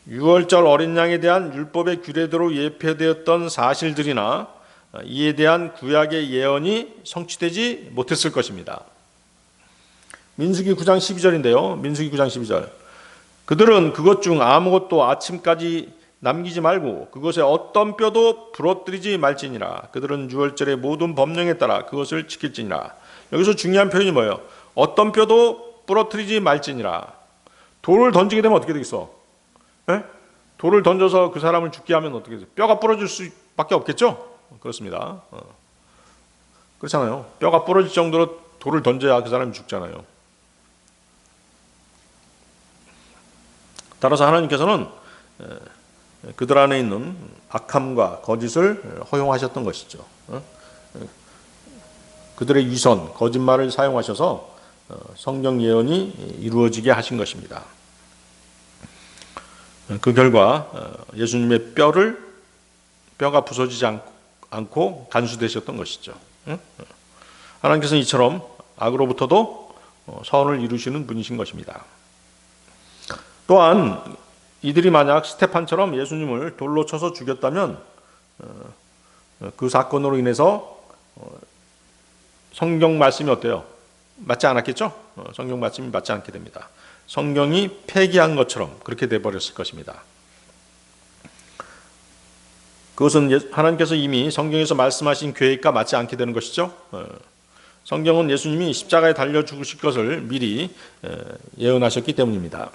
[SPEAKER 1] 6월절 어린 양에 대한 율법의 규례대로 예표되었던 사실들이나 이에 대한 구약의 예언이 성취되지 못했을 것입니다. 민수기 9장 12절인데요. 민수기 9장 12절. 그들은 그것 중 아무것도 아침까지 남기지 말고 그것에 어떤 뼈도 부러뜨리지 말지니라. 그들은 유월절의 모든 법령에 따라 그것을 지킬지니라. 여기서 중요한 표현이 뭐예요? 어떤 뼈도 부러뜨리지 말지니라. 돌을 던지게 되면 어떻게 되겠어? 돌을 던져서 그 사람을 죽게 하면 어떻게 되겠어? 뼈가 부러질 수밖에 없겠죠? 그렇습니다. 그렇잖아요. 뼈가 부러질 정도로 돌을 던져야 그 사람이 죽잖아요. 따라서 하나님께서는 그들 안에 있는 악함과 거짓을 허용하셨던 것이죠. 그들의 위선, 거짓말을 사용하셔서 성경 예언이 이루어지게 하신 것입니다. 그 결과 예수님의 뼈가 부서지지 않고 간수되셨던 것이죠. 하나님께서는 이처럼 악으로부터도 선을 이루시는 분이신 것입니다. 또한 이들이 만약 스테판처럼 예수님을 돌로 쳐서 죽였다면 그 사건으로 인해서 성경 말씀이 어때요? 맞지 않았겠죠? 성경 말씀이 맞지 않게 됩니다. 성경이 폐기한 것처럼 그렇게 돼버렸을 것입니다. 그것은 하나님께서 이미 성경에서 말씀하신 계획과 맞지 않게 되는 것이죠. 성경은 예수님이 십자가에 달려 죽으실 것을 미리 예언하셨기 때문입니다.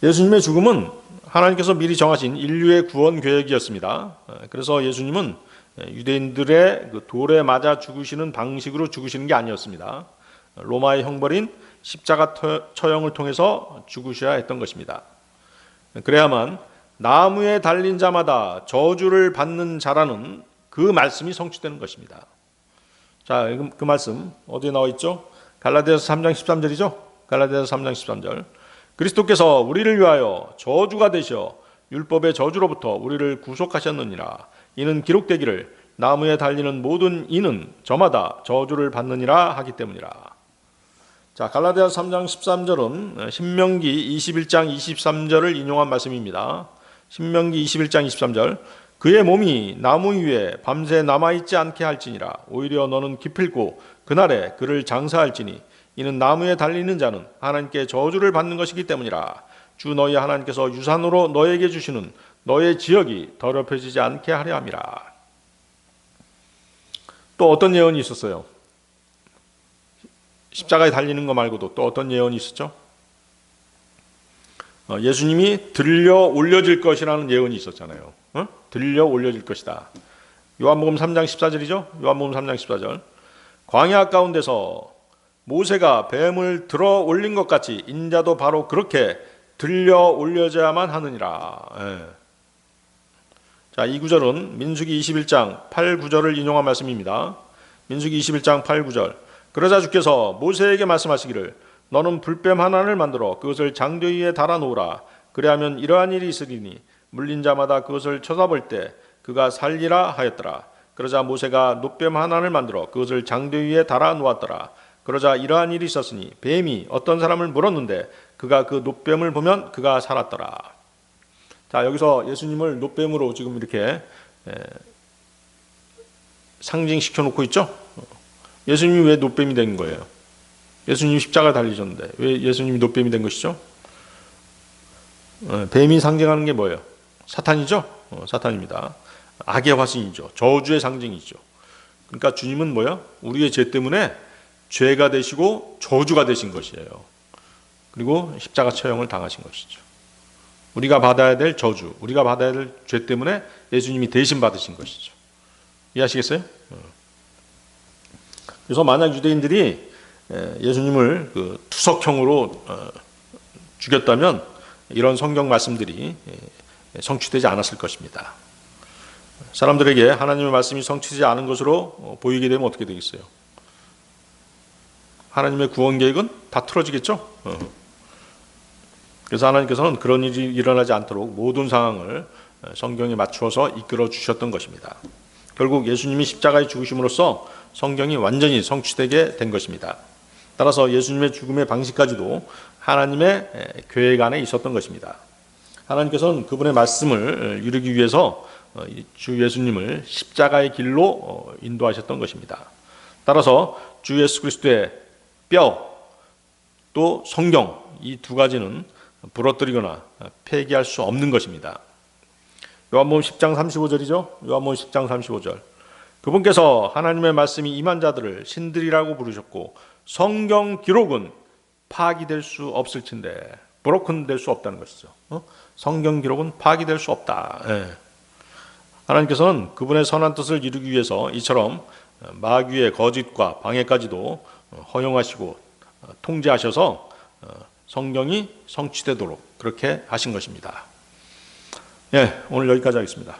[SPEAKER 1] 예수님의 죽음은 하나님께서 미리 정하신 인류의 구원 계획이었습니다. 그래서 예수님은 유대인들의 그 돌에 맞아 죽으시는 방식으로 죽으시는 게 아니었습니다. 로마의 형벌인 십자가 처형을 통해서 죽으셔야 했던 것입니다. 그래야만 나무에 달린 자마다 저주를 받는 자라는 그 말씀이 성취되는 것입니다. 자, 그 말씀 어디에 나와 있죠? 갈라디아서 3장 13절이죠? 갈라디아서 3장 13절. 그리스도께서 우리를 위하여 저주가 되셔 율법의 저주로부터 우리를 구속하셨느니라. 이는 기록되기를 나무에 달리는 모든 이는 저마다 저주를 받느니라 하기 때문이라. 자, 갈라디아서 3장 13절은 신명기 21장 23절을 인용한 말씀입니다. 신명기 21장 23절. 그의 몸이 나무 위에 밤새 남아있지 않게 할지니라. 오히려 너는 기필코 그날에 그를 장사할지니 이는 나무에 달리는 자는 하나님께 저주를 받는 것이기 때문이라. 주 너희 하나님께서 유산으로 너에게 주시는 너의 지역이 더럽혀지지 않게 하려 함이라. 또 어떤 예언이 있었어요? 십자가에 달리는 거 말고도 또 어떤 예언이 있었죠? 예수님이 들려 올려질 것이라는 예언이 있었잖아요. 들려 올려질 것이다. 요한복음 3장 14절이죠? 요한복음 3장 14절. 광야 가운데서 모세가 뱀을 들어 올린 것 같이 인자도 바로 그렇게 들려 올려져야만 하느니라. 자, 이 구절은 민수기 21장 8, 9절을 인용한 말씀입니다. 민수기 21장 8, 9절. 그러자 주께서 모세에게 말씀하시기를 너는 불뱀 하나를 만들어 그것을 장대 위에 달아 놓으라. 그래야면 이러한 일이 있으리니 물린 자마다 그것을 쳐다볼 때 그가 살리라 하였더라. 그러자 모세가 놋뱀 하나를 만들어 그것을 장대 위에 달아 놓았더라. 그러자 이러한 일이 있었으니 뱀이 어떤 사람을 물었는데 그가 그 놋뱀을 보면 그가 살았더라. 자, 여기서 예수님을 놋뱀으로 지금 이렇게 상징시켜 놓고 있죠. 예수님이 왜 놋뱀이 된 거예요? 예수님이 십자가에 달리셨는데 왜 예수님이 놋뱀이 된 것이죠? 뱀이 상징하는 게 뭐예요? 사탄이죠? 사탄입니다. 악의 화신이죠. 저주의 상징이죠. 그러니까 주님은 뭐예요? 우리의 죄 때문에 죄가 되시고 저주가 되신 것이에요. 그리고 십자가 처형을 당하신 것이죠. 우리가 받아야 될 저주, 우리가 받아야 될 죄 때문에 예수님이 대신 받으신 것이죠. 이해하시겠어요? 그래서 만약 유대인들이 예수님을 그 투석형으로 죽였다면 이런 성경 말씀들이 성취되지 않았을 것입니다. 사람들에게 하나님의 말씀이 성취되지 않은 것으로 보이게 되면 어떻게 되겠어요? 하나님의 구원 계획은 다 틀어지겠죠? 그래서 하나님께서는 그런 일이 일어나지 않도록 모든 상황을 성경에 맞추어서 이끌어 주셨던 것입니다. 결국 예수님이 십자가에 죽으심으로써 성경이 완전히 성취되게 된 것입니다. 따라서 예수님의 죽음의 방식까지도 하나님의 계획 안에 있었던 것입니다. 하나님께서는 그분의 말씀을 이루기 위해서 주 예수님을 십자가의 길로 인도하셨던 것입니다. 따라서 주 예수 그리스도의 뼈 또 성경 이 두 가지는 부러뜨리거나 폐기할 수 없는 것입니다. 요한복음 10장 35절이죠. 요한복음 10장 35절. 그분께서 하나님의 말씀이 임한 자들을 신들이라고 부르셨고 성경 기록은 파기될 수 없을진데 브로큰 될 수 없다는 것이죠. 성경 기록은 파기될 수 없다. 하나님께서는 그분의 선한 뜻을 이루기 위해서 이처럼 마귀의 거짓과 방해까지도 허용하시고 통제하셔서 성경이 성취되도록 그렇게 하신 것입니다. 오늘 여기까지 하겠습니다.